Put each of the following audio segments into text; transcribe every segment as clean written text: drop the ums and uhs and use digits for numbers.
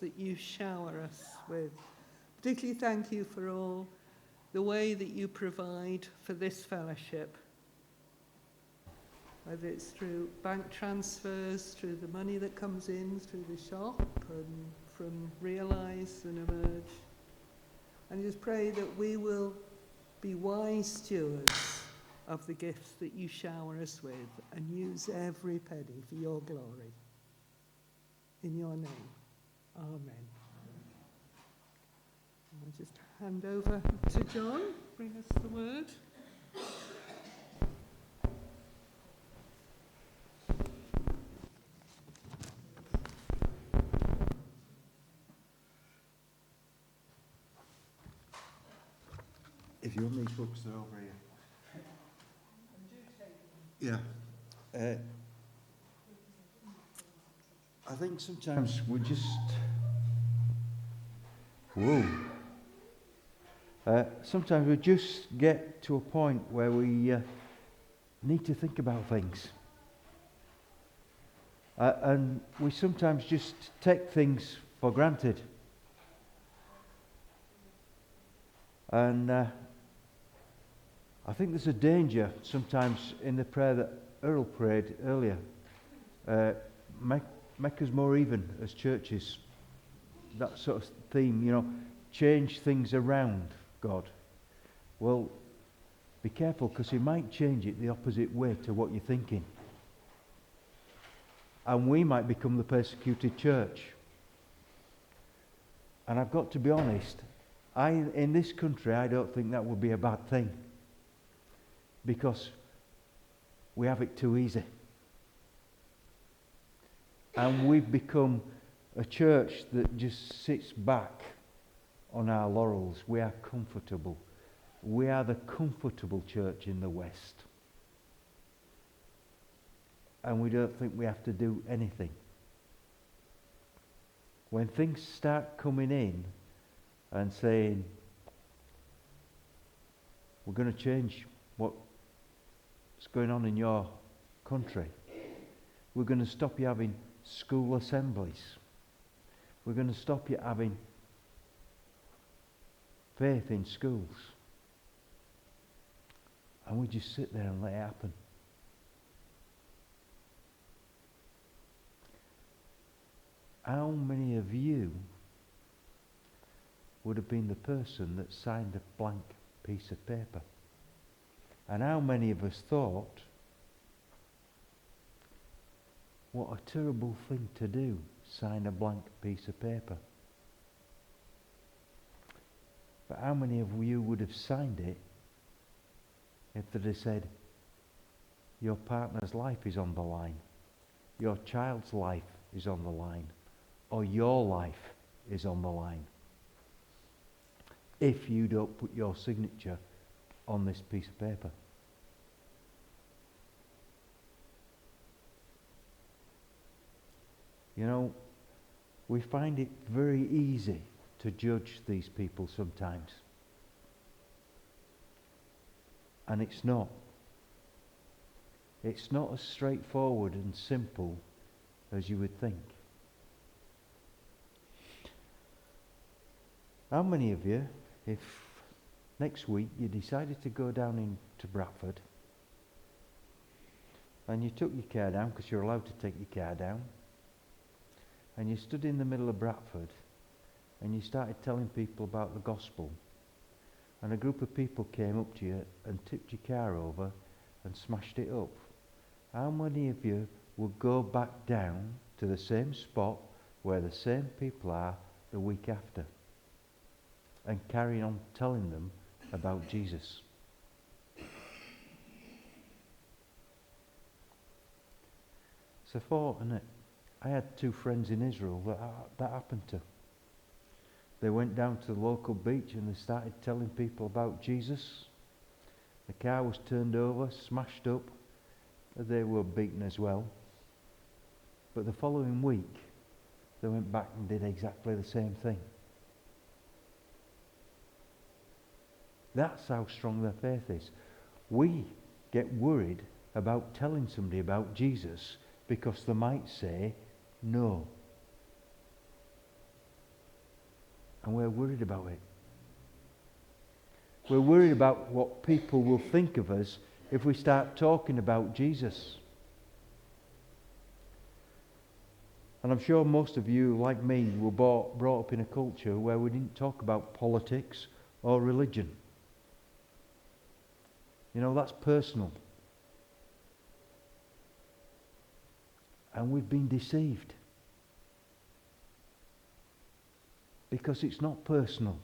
that you shower us with. Particularly thank you for all the way that you provide for this fellowship, whether it's through bank transfers, through the money that comes in through the shop and from Realise and Emerge. And just pray that we will be wise stewards of the gifts that you shower us with and use every penny for your glory. In your name, amen. I'll just hand over to John, bring us the word. If you want these books, they're over here. Yeah. I think sometimes we just... sometimes we just get to a point where we need to think about things. And we sometimes just take things for granted. And I think there's a danger sometimes in the prayer that Earl prayed earlier. Make us more even as churches. That sort of theme, change things around God. Well, be careful, because He might change it the opposite way to what you're thinking. And we might become the persecuted church. And I've got to be honest, in this country, I don't think that would be a bad thing. Because we have it too easy. And we've become a church that just sits back on our laurels. We are comfortable. We are the comfortable church in the West. And we don't think we have to do anything. When things start coming in and saying, we're going to change what's going on in your country. We're going to stop you having school assemblies. We're going to stop you having faith in schools. And we just sit there and let it happen. How many of you would have been the person that signed a blank piece of paper? And how many of us thought, what a terrible thing to do, sign a blank piece of paper? But how many of you would have signed it if they'd have said, your partner's life is on the line, your child's life is on the line, or your life is on the line, if you don't put your signature on this piece of paper? We find it very easy to judge these people sometimes. And it's not. It's not as straightforward and simple as you would think. How many of you, if next week you decided to go down into Bradford and you took your car down, because you're allowed to take your car down, and you stood in the middle of Bradford and you started telling people about the gospel, and a group of people came up to you and tipped your car over and smashed it up, how many of you would go back down to the same spot where the same people are the week after and carry on telling them about Jesus? It's a thought, isn't it? I had 2 friends in Israel that happened to. They went down to the local beach and they started telling people about Jesus. The car was turned over, smashed up. They were beaten as well. But the following week, they went back and did exactly the same thing. That's how strong their faith is. We get worried about telling somebody about Jesus because they might say no. And we're worried about it. We're worried about what people will think of us if we start talking about Jesus. And I'm sure most of you, like me, were brought up in a culture where we didn't talk about politics or religion. You know, that's personal. And we've been deceived. Because it's not personal.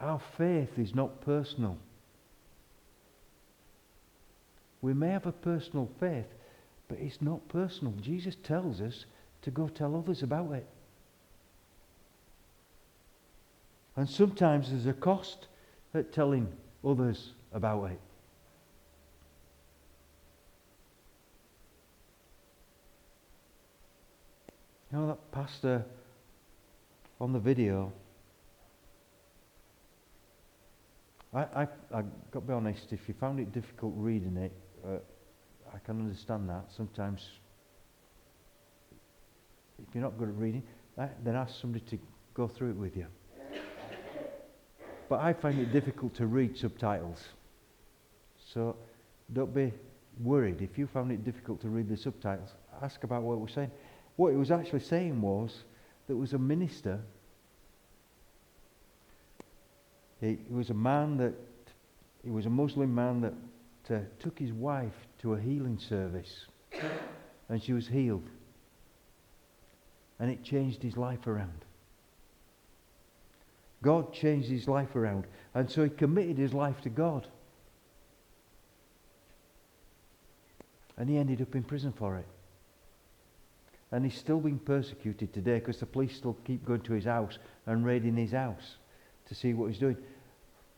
Our faith is not personal. We may have a personal faith, but it's not personal. Jesus tells us to go tell others about it. And sometimes there's a cost at telling others about it. You know that pastor on the video? I got to be honest, if you found it difficult reading it, I can understand that. Sometimes, if you're not good at reading, then ask somebody to go through it with you. But I find it difficult to read subtitles. So don't be worried. If you found it difficult to read the subtitles, ask about what it was saying. What it was actually saying was there was a minister. He was a Muslim man that took his wife to a healing service, and she was healed. And it changed his life around. God changed his life around, and so he committed his life to God. And he ended up in prison for it. And he's still being persecuted today because the police still keep going to his house and raiding his house to see what he's doing.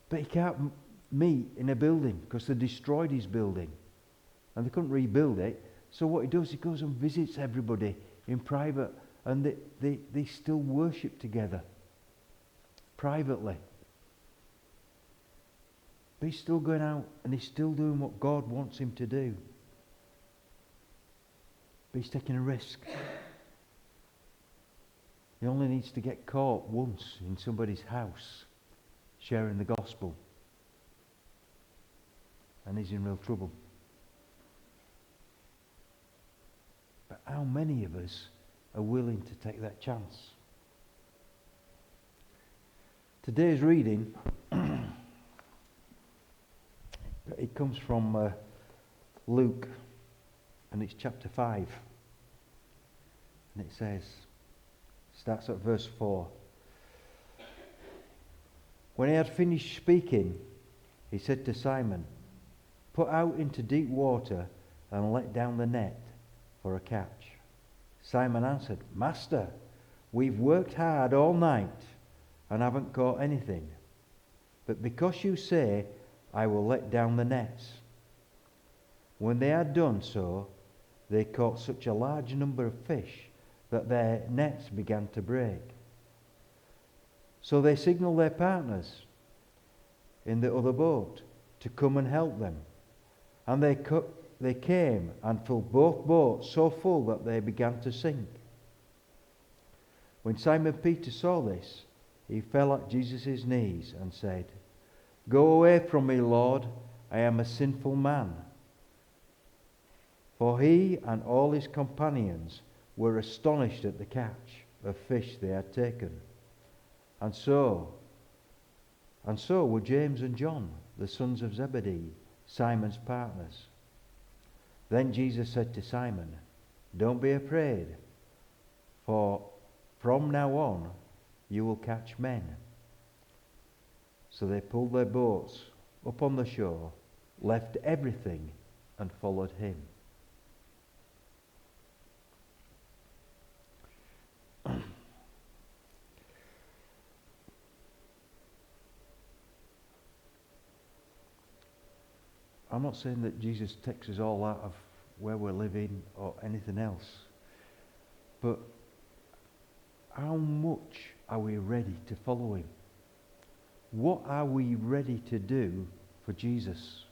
But he can't meet in a building because they destroyed his building and they couldn't rebuild it. So what he does, he goes and visits everybody in private, and they still worship together privately. But he's still going out and he's still doing what God wants him to do. But he's taking a risk. He only needs to get caught once in somebody's house sharing the gospel, and he's in real trouble. But how many of us are willing to take that chance? Today's reading, it comes from Luke, and it's chapter 5. And it says, starts at verse 4. When he had finished speaking, he said to Simon, "Put out into deep water and let down the net for a catch." Simon answered, "Master, we've worked hard all night and haven't caught anything. But because you say, I will let down the nets." When they had done so, they caught such a large number of fish that their nets began to break. So they signaled their partners in the other boat to come and help them. And they came and filled both boats so full that they began to sink. When Simon Peter saw this, he fell at Jesus' knees and said, "Go away from me, Lord, I am a sinful man." For he and all his companions were astonished at the catch of fish they had taken. And so were James and John, the sons of Zebedee, Simon's partners. Then Jesus said to Simon, "Don't be afraid, for from now on you will catch men." So they pulled their boats up on the shore, left everything, and followed him. I'm not saying that Jesus takes us all out of where we're living or anything else, but how much are we ready to follow him? What are we ready to do for Jesus?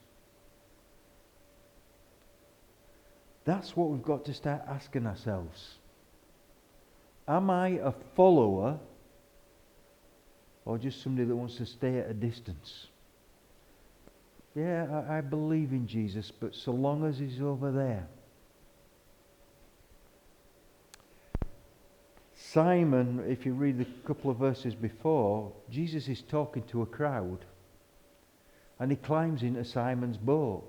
That's what we've got to start asking ourselves. Am I a follower or just somebody that wants to stay at a distance? Yeah, I believe in Jesus, but so long as he's over there. Simon, if you read the couple of verses before, Jesus is talking to a crowd. And he climbs into Simon's boat.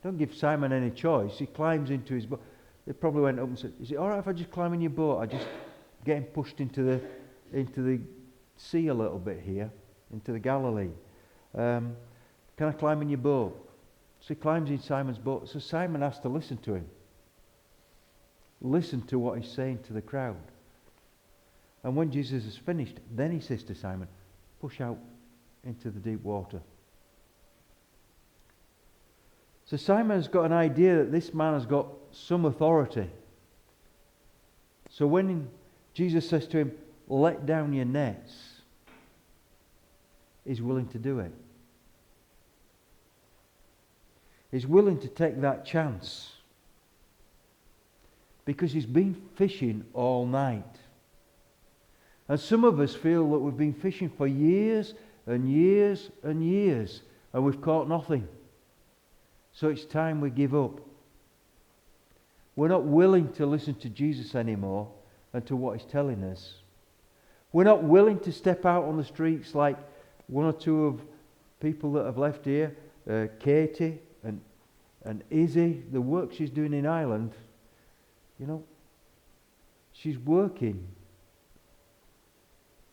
Don't give Simon any choice. He climbs into his boat. They probably went up and said, is it all right if I just climb in your boat? I'm just getting pushed into the sea a little bit here, into the Galilee. Can I climb in your boat? So he climbs in Simon's boat. So Simon has to listen to him. Listen to what he's saying to the crowd. And when Jesus is finished, then he says to Simon, push out into the deep water. So Simon's got an idea that this man has got some authority. So when Jesus says to him, let down your nets, he's willing to do it. He's willing to take that chance. Because he's been fishing all night. And some of us feel that we've been fishing for years and years and years, and we've caught nothing. So it's time we give up. We're not willing to listen to Jesus anymore and to what he's telling us. We're not willing to step out on the streets like one or two of people that have left here, Katie and Izzy, the work she's doing in Ireland. You know, she's working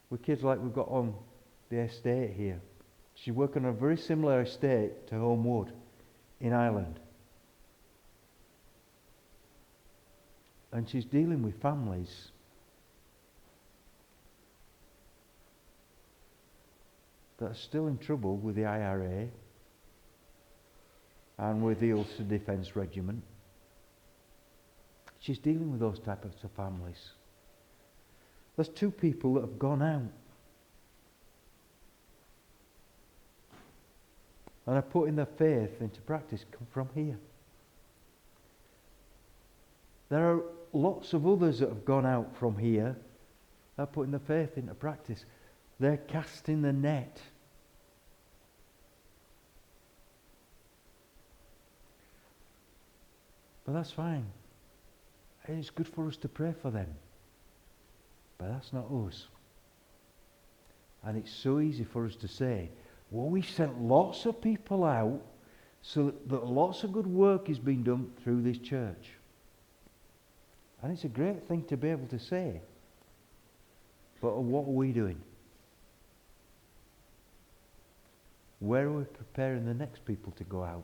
with kids like we've got on the estate here. She's working on a very similar estate to Homewood in Ireland. And she's dealing with families that are still in trouble with the IRA and with the Ulster Defence Regiment. She's dealing with those types of families. There's two people that have gone out and are putting their faith into practice, come from here. There are lots of others that have gone out from here, are putting their faith into practice. They're casting the net. But that's fine. And it's good for us to pray for them. But that's not us. And it's so easy for us to say, well, we've sent lots of people out so that lots of good work is being done through this church. And it's a great thing to be able to say. But what are we doing? Where are we preparing the next people to go out?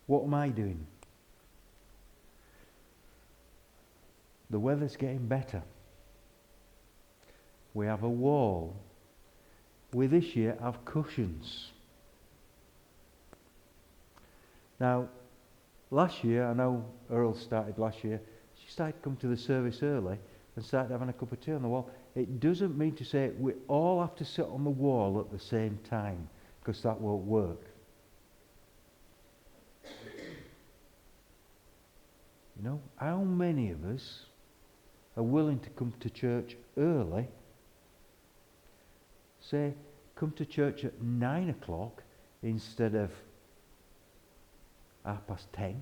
What am I doing? The weather's getting better. We have a wall. We this year have cushions. Now, last year, I know Earl started last year, she started to come to the service early and started having a cup of tea on the wall. It doesn't mean to say we all have to sit on the wall at the same time, because that won't work. You know, how many of us are willing to come to church early? Say, come to church at 9 o'clock instead of 10:30,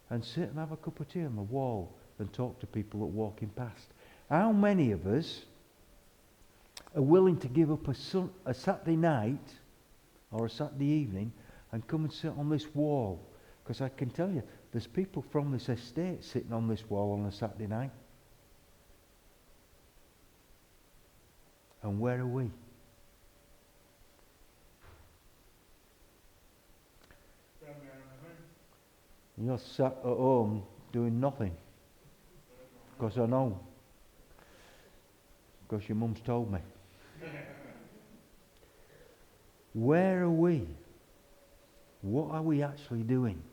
and sit and have a cup of tea on the wall and talk to people that are walking past. How many of us are willing to give up a Saturday night or a Saturday evening and come and sit on this wall? Because I can tell you, there's people from this estate sitting on this wall on a Saturday night. And where are we? You're sat at home doing nothing. Because I know. Because your mum's told me. Where are we? What are we actually doing?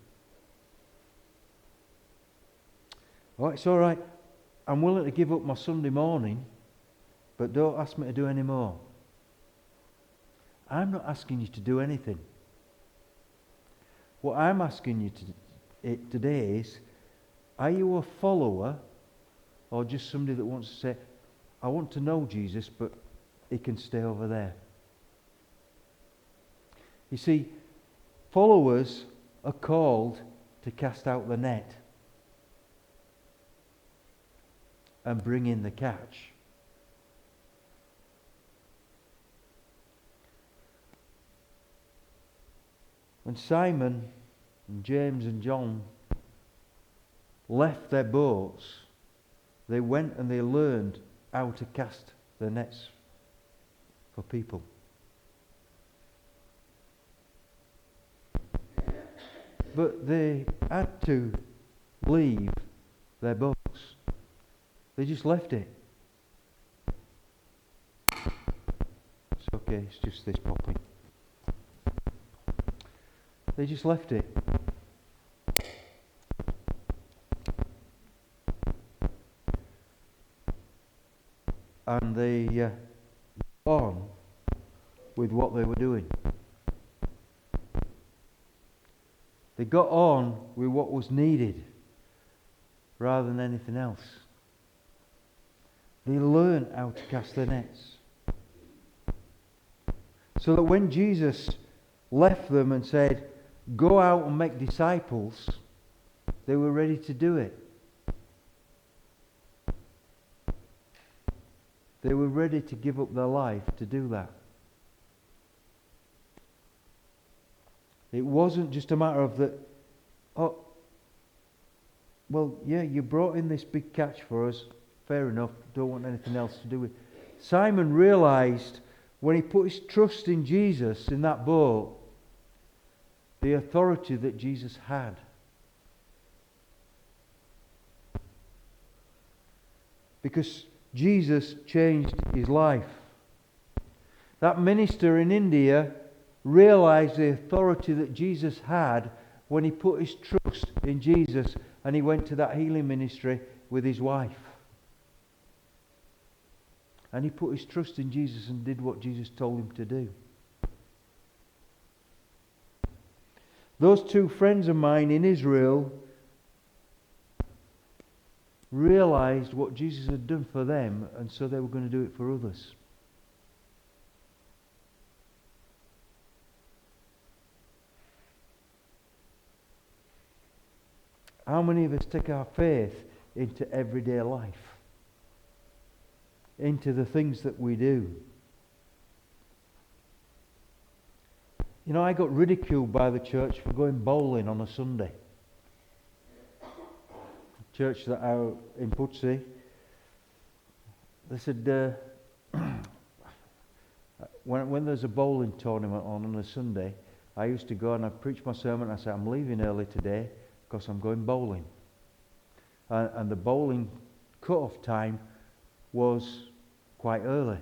Oh, it's all right. I'm willing to give up my Sunday morning, but don't ask me to do any more. I'm not asking you to do anything. What I'm asking you it today is, are you a follower or just somebody that wants to say, I want to know Jesus, but he can stay over there? You see, followers are called to cast out the net and bring in the catch. When Simon and James and John left their boats, they went and they learned how to cast the nets for people. But they had to leave their boats. They just left it. It's okay, it's just this popping. They just left it. And they got on with what they were doing. They got on with what was needed rather than anything else. They learned how to cast their nets. So that when Jesus left them and said, go out and make disciples, they were ready to do it. They were ready to give up their life to do that. It wasn't just a matter of that, oh, well, yeah, you brought in this big catch for us, fair enough, don't want anything else to do with it. Simon realized when he put his trust in Jesus in that boat, the authority that Jesus had. Because Jesus changed his life. That minister in India realized the authority that Jesus had when he put his trust in Jesus and he went to that healing ministry with his wife. And he put his trust in Jesus and did what Jesus told him to do. Those two friends of mine in Israel realized what Jesus had done for them, and so they were going to do it for others. How many of us take our faith into everyday life? Into the things that we do? You know, I got ridiculed by the church for going bowling on a Sunday. Church that I in Pudsey, they said when there's a bowling tournament on a Sunday, I used to go and I'd preach my sermon. I said, I'm leaving early today because I'm going bowling. And the bowling cut-off time was quite early.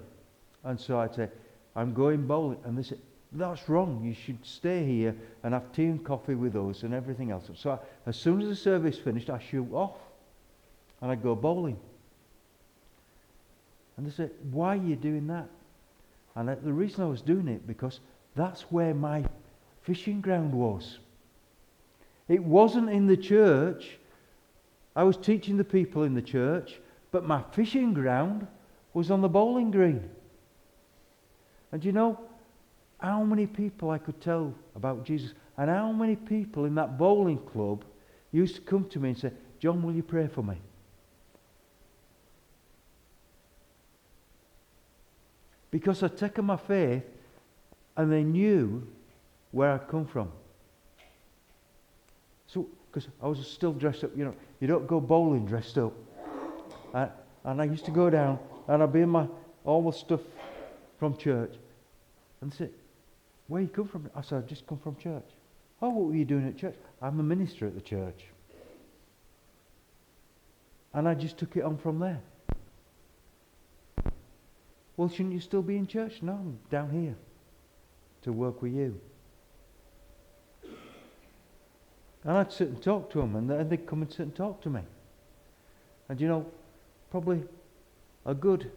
And so I'd say, I'm going bowling. And they said, that's wrong. You should stay here and have tea and coffee with us and everything else. So as soon as the service finished, I shoot off and I'd go bowling. And they said, why are you doing that? And the reason I was doing it, because that's where my fishing ground was. It wasn't in the church. I was teaching the people in the church, but my fishing ground was on the bowling green. And you know how many people I could tell about Jesus, and how many people in that bowling club used to come to me and say, John, will you pray for me? Because I'd taken my faith and they knew where I'd come from. So, because I was still dressed up, you know, you don't go bowling dressed up. And I used to go down and I'd be in all the stuff from church. And they said, where you come from? I said, I've just come from church. Oh, what were you doing at church? I'm a minister at the church. And I just took it on from there. Well, shouldn't you still be in church? No, I'm down here to work with you. And I'd sit and talk to them, and they'd come and sit and talk to me. And you know, probably a good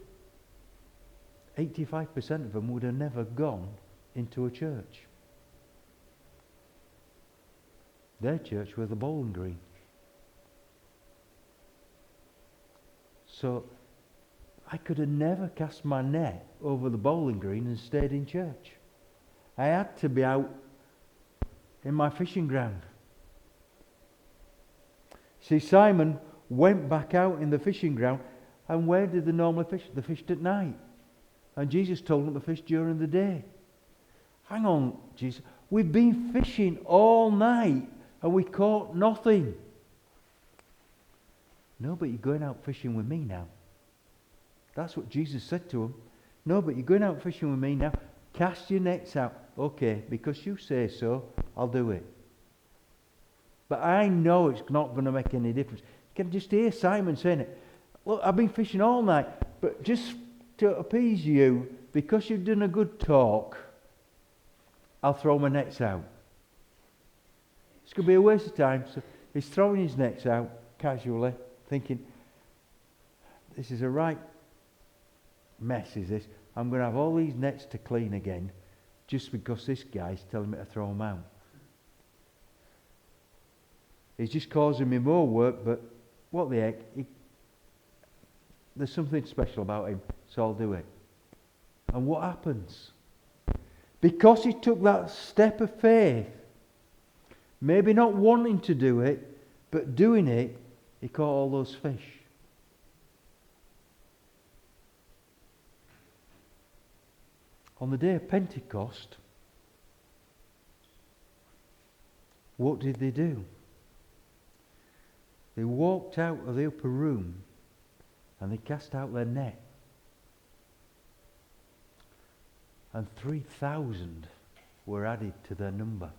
85% of them would have never gone into a church. Their church were the Bowling Green. So I could have never cast my net over the Bowling Green and stayed in church. I had to be out in my fishing ground. See, Simon went back out in the fishing ground, and where did they normally fish? They fished at night. And Jesus told them to fish during the day. Hang on, Jesus. We've been fishing all night and we caught nothing. No, but you're going out fishing with me now. That's what Jesus said to him. No, but you're going out fishing with me now. Cast your nets out. Okay, because you say so, I'll do it. But I know it's not going to make any difference. You can just hear Simon saying it. Look, I've been fishing all night, but just to appease you, because you've done a good talk, I'll throw my nets out. It's going to be a waste of time. So he's throwing his nets out casually, thinking, this is a right mess, is this? I'm going to have all these nets to clean again just because this guy's telling me to throw them out. He's just causing me more work, but what the heck? There's something special about him, so I'll do it. And what happens? Because he took that step of faith, maybe not wanting to do it, but doing it, he caught all those fish. On the day of Pentecost, what did they do? They walked out of the upper room and they cast out their net. And 3,000 were added to their number.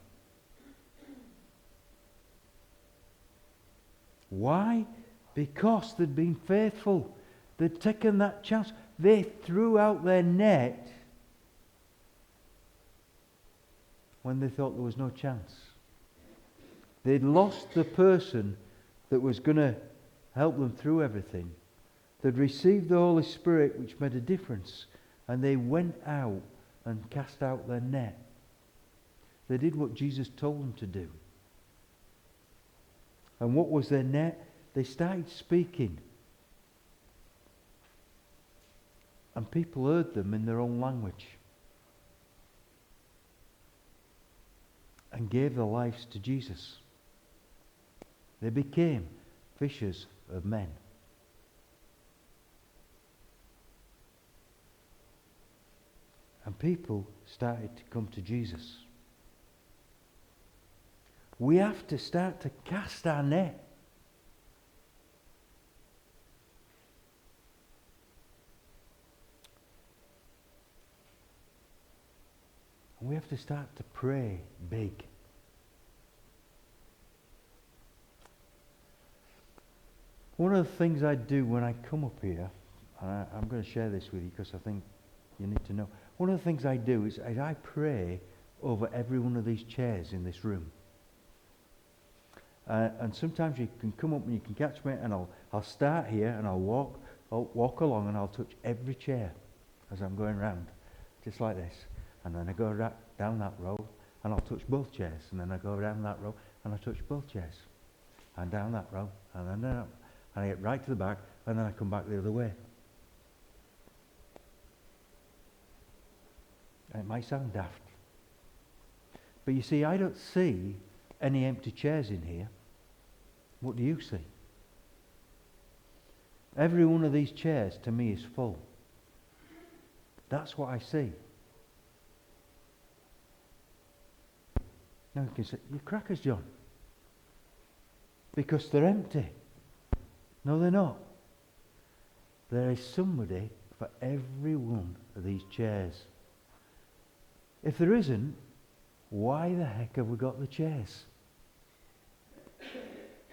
Why? Because they'd been faithful. They'd taken that chance. They threw out their net when they thought there was no chance. They'd lost the person that was going to help them through everything. They'd received the Holy Spirit, which made a difference, and they went out and cast out their net. They did what Jesus told them to do. And what was their net? They started speaking. And people heard them in their own language. And gave their lives to Jesus. They became fishers of men. And people started to come to Jesus. We have to start to cast our net. And we have to start to pray big. One of the things I do when I come up here, and I'm going to share this with you because I think you need to know. One of the things I do is I pray over every one of these chairs in this room. And sometimes you can come up and you can catch me, and I'll start here and I'll walk along and I'll touch every chair as I'm going round, just like this. And then I go down that row and I'll touch both chairs. And then I go down that row and I touch both chairs. And down that row and then down. And I get right to the back and then I come back the other way. And it might sound daft. But you see, I don't see any empty chairs in here. What do you see? Every one of these chairs to me is full. That's what I see. Now you can say, you're crackers, John. Because they're empty. No, they're not. There is somebody for every one of these chairs. If there isn't, why the heck have we got the chairs?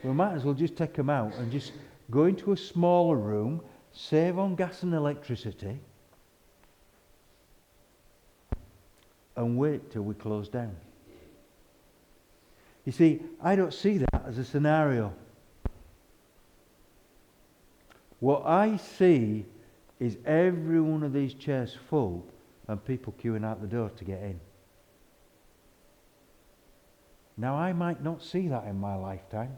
We might as well just take them out and just go into a smaller room, save on gas and electricity, and wait till we close down. You see, I don't see that as a scenario. What I see is every one of these chairs full and people queuing out the door to get in. Now, I might not see that in my lifetime.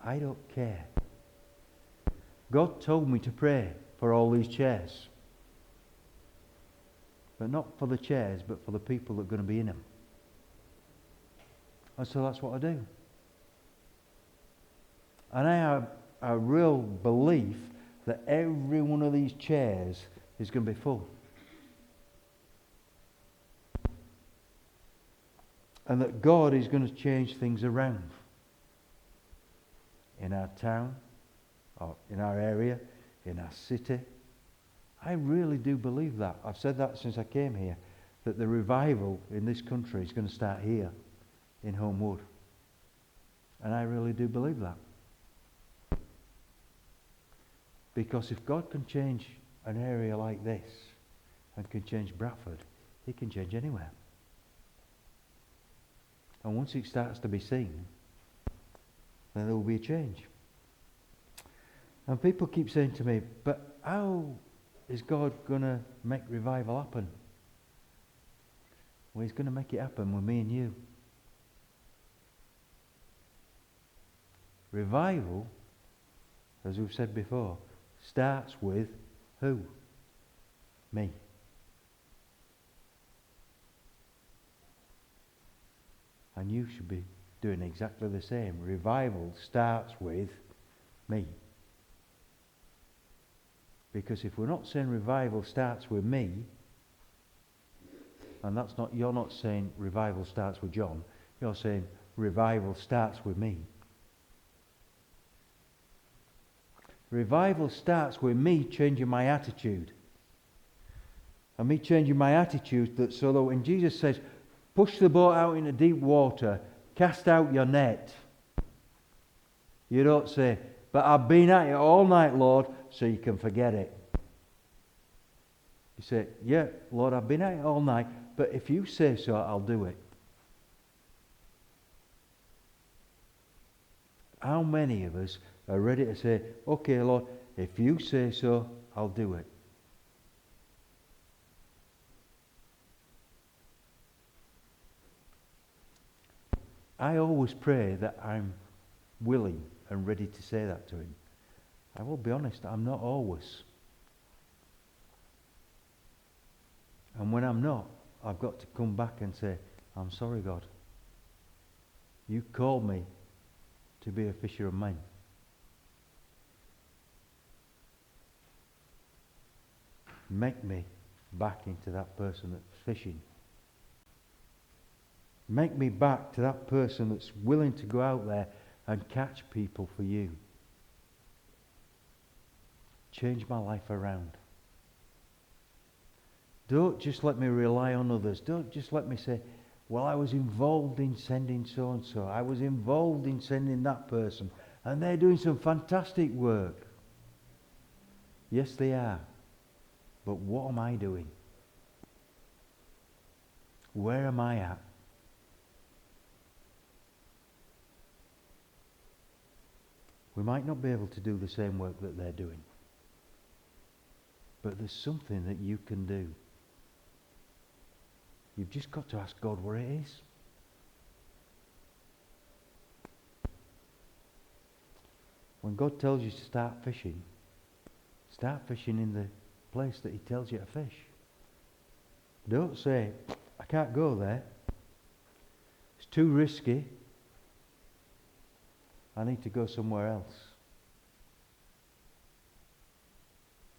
I don't care. God told me to pray for all these chairs. But not for the chairs, but for the people that are going to be in them. And so that's what I do. And I have a real belief that every one of these chairs is going to be full. And that God is going to change things around. In our town, or in our area, in our city. I really do believe that. I've said that since I came here, that the revival in this country is going to start here in Homewood. And I really do believe that. Because if God can change an area like this and can change Bradford, he can change anywhere. And once it starts to be seen, then there will be a change. And people keep saying to me, but how is God going to make revival happen? Well, he's going to make it happen with me and you. Revival, as we've said before, starts with who? Me. And you should be doing exactly the same. Revival starts with me. Because if we're not saying revival starts with me, and that's not, you're not saying revival starts with John, you're saying revival starts with me. Revival starts with me changing my attitude. And me changing my attitude that so that when Jesus says, push the boat out into deep water, cast out your net, you don't say, but I've been at it all night, Lord, so you can forget it. You say, yeah, Lord, I've been at it all night, but if you say so, I'll do it. How many of us are ready to say, okay, Lord, if you say so, I'll do it? I always pray that I'm willing and ready to say that to him. I will be honest, I'm not always. And when I'm not, I've got to come back and say, I'm sorry, God. You called me to be a fisher of men. Make me back into that person that's fishing. Make me back to that person that's willing to go out there and catch people for you. Change my life around. Don't just let me rely on others. Don't just let me say, well, I was involved in sending so-and-so. I was involved in sending that person. And they're doing some fantastic work. Yes, they are. But what am I doing? Where am I at? We might not be able to do the same work that they're doing. But there's something that you can do. You've just got to ask God where it is. When God tells you to start fishing in the place that he tells you to fish. Don't say, I can't go there. It's too risky. I need to go somewhere else.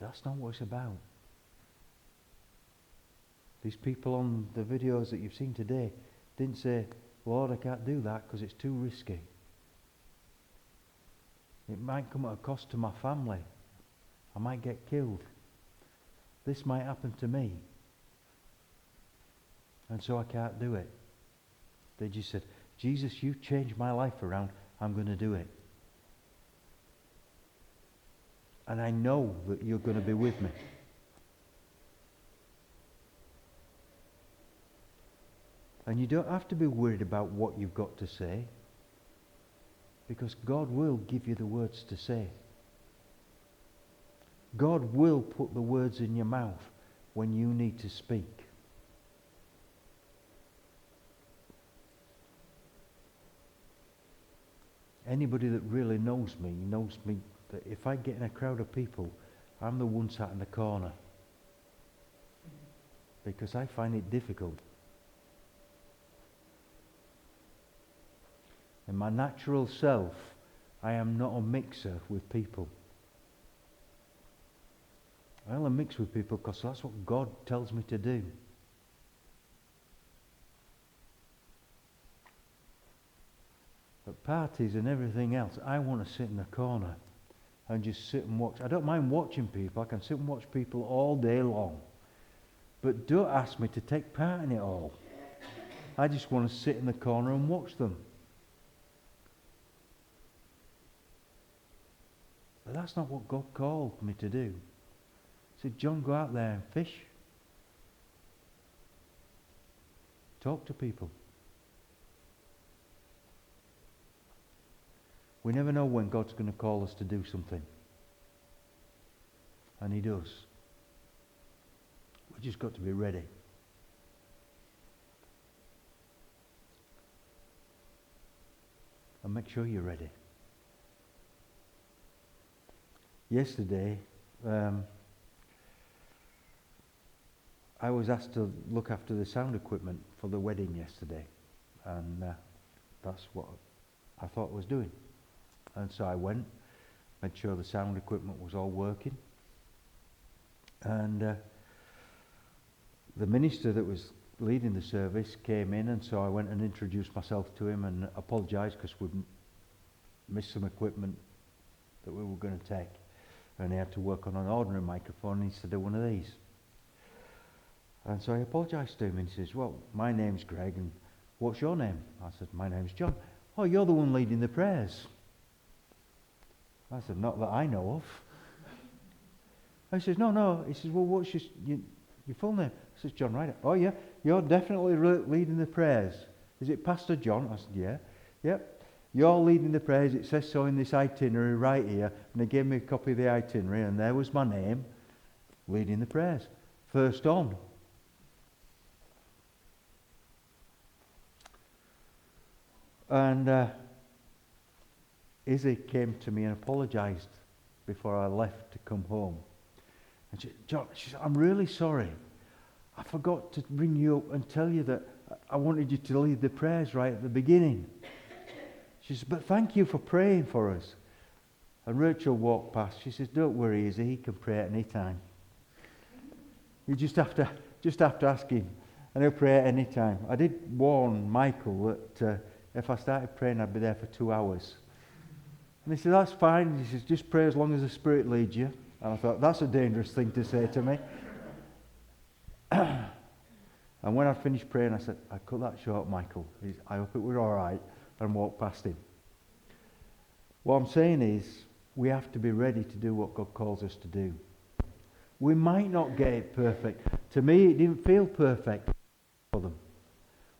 That's not what it's about. These people on the videos that you've seen today didn't say, Lord, I can't do that because it's too risky. It might come at a cost to my family. I might get killed. This might happen to me. And so I can't do it. They just said, Jesus, you changed my life around. I'm going to do it. And I know that you're going to be with me. And you don't have to be worried about what you've got to say, because God will give you the words to say. God will put the words in your mouth when you need to speak. Anybody that really knows me that if I get in a crowd of people, I'm the one sat in the corner. Because I find it difficult. In my natural self, I am not a mixer with people. I only mix with people because that's what God tells me to do. At parties and everything else, I want to sit in the corner and just sit and watch. I don't mind watching people. I can sit and watch people all day long. But don't ask me to take part in it all. I just want to sit in the corner and watch them. But that's not what God called me to do. He said, John, go out there and fish. Talk to people. We never know when God's going to call us to do something. And He does. We've just got to be ready. And make sure you're ready. Yesterday, I was asked to look after the sound equipment for the wedding yesterday. And that's what I thought I was doing. And so I went, made sure the sound equipment was all working. And the minister that was leading the service came in, and so I went and introduced myself to him and apologised because we'd missed some equipment that we were going to take. And he had to work on an ordinary microphone instead of one of these. And so I apologised to him, and he says, well, my name's Greg, and what's your name? I said, my name's John. Oh, you're the one leading the prayers. I said, not that I know of. I says, no. He says, well, what's your full name? I says, John Ryder. Oh, yeah, you're definitely leading the prayers. Is it Pastor John? I said, yeah. Yep. You're leading the prayers. It says so in this itinerary right here. And they gave me a copy of the itinerary, and there was my name, leading the prayers. First on. And Izzy came to me and apologised before I left to come home. And she said, I'm really sorry. I forgot to ring you up and tell you that I wanted you to lead the prayers right at the beginning. She said, but thank you for praying for us. And Rachel walked past. She says, don't worry, Izzy, he can pray at any time. You just have to ask him, and he'll pray at any time. I did warn Michael that if I started praying, I'd be there for 2 hours. And he said, that's fine. He says, just pray as long as the Spirit leads you. And I thought, that's a dangerous thing to say to me. And when I finished praying, I said, I cut that short, Michael. I hope it was all right, and walked past him. What I'm saying is, we have to be ready to do what God calls us to do. We might not get it perfect. To me, it didn't feel perfect for them.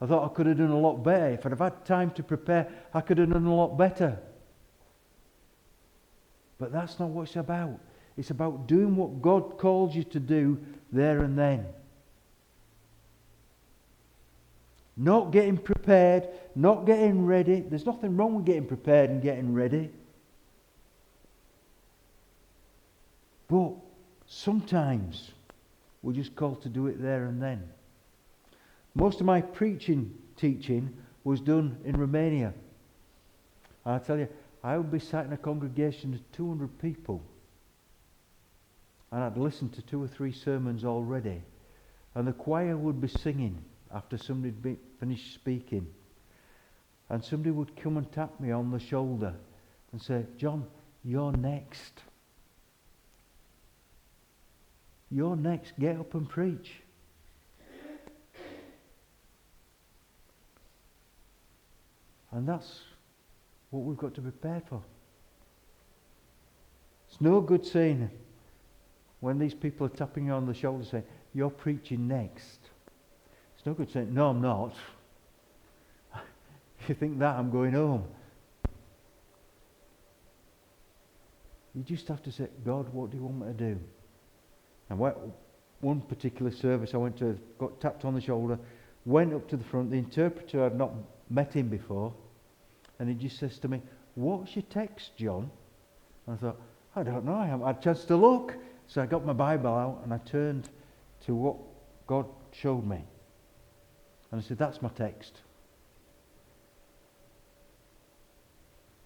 I thought I could have done a lot better. If I'd have had time to prepare, I could have done a lot better. But that's not what it's about. It's about doing what God calls you to do there and then. Not getting prepared, not getting ready. There's nothing wrong with getting prepared and getting ready. But sometimes we're just called to do it there and then. Most of my teaching was done in Romania. And I tell you, I would be sat in a congregation of 200 people. And I'd listened to 2 or 3 sermons already. And the choir would be singing after somebody had finished speaking. And somebody would come and tap me on the shoulder and say, John, you're next. You're next. Get up and preach. And that's what we've got to prepare for. It's no good saying, when these people are tapping you on the shoulder saying, you're preaching next. It's no good saying, no, I'm not. If you think that, I'm going home. You just have to say, God, what do you want me to do? And one particular service I went to, got tapped on the shoulder, went up to the front. The interpreter, I'd not met him before. And he just says to me, what's your text, John? And I thought, I don't know, I haven't had a chance to look. So I got my Bible out and I turned to what God showed me. And I said, that's my text.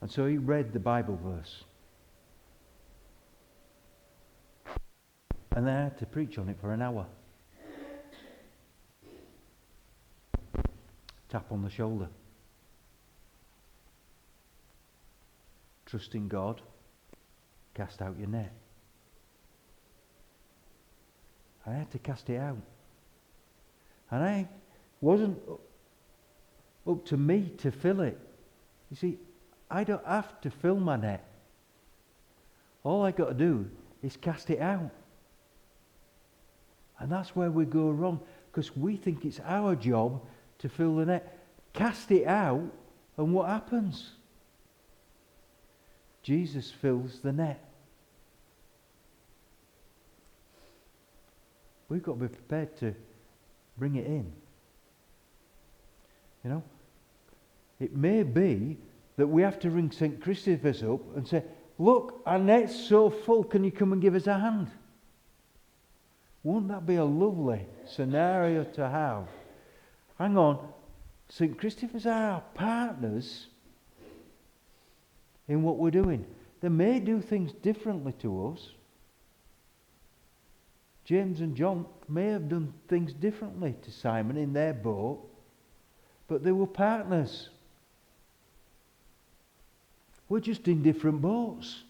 And so he read the Bible verse. And then I had to preach on it for an hour. Tap on the shoulder. Trust in God. Cast out your net. I had to cast it out. And I wasn't up to me to fill it. You see, I don't have to fill my net. All I got to do is cast it out. And that's where we go wrong, because we think it's our job to fill the net. Cast it out, and what happens? Jesus fills the net. We've got to be prepared to bring it in. You know? It may be that we have to ring St. Christopher's up and say, look, our net's so full, can you come and give us a hand? Wouldn't that be a lovely scenario to have? Hang on, St. Christopher's are our partners in what we're doing. They may do things differently to us. James and John may have done things differently to Simon in their boat, but they were partners. We're just in different boats.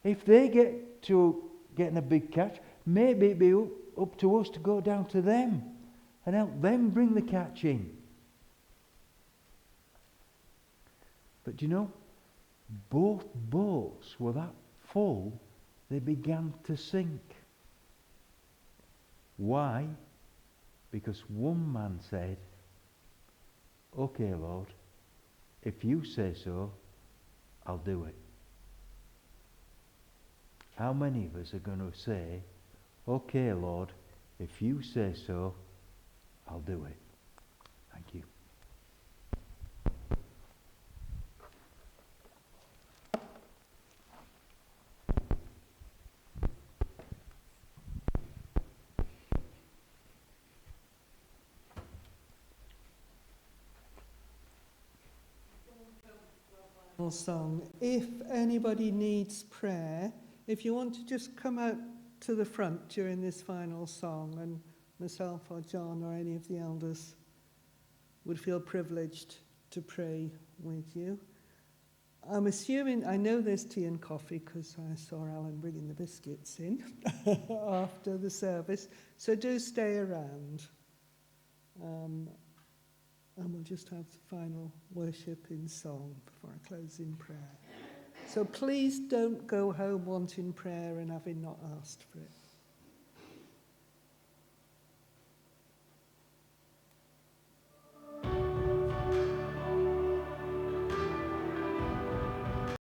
If they get to getting a big catch, maybe it'd be up to us to go down to them and help them bring the catch in. But you know, both boats were that full, they began to sink. Why? Because one man said, okay, Lord, if you say so, I'll do it. How many of us are going to say, okay, Lord, if you say so, I'll do it? Thank you. Song. If anybody needs prayer, if you want to just come out to the front during this final song, and myself or John or any of the elders would feel privileged to pray with you. I'm assuming, I know there's tea and coffee because I saw Alan bringing the biscuits in after the service, so do stay around. And we'll just have the final worship in song before I close in prayer. So please don't go home wanting prayer and having not asked for it.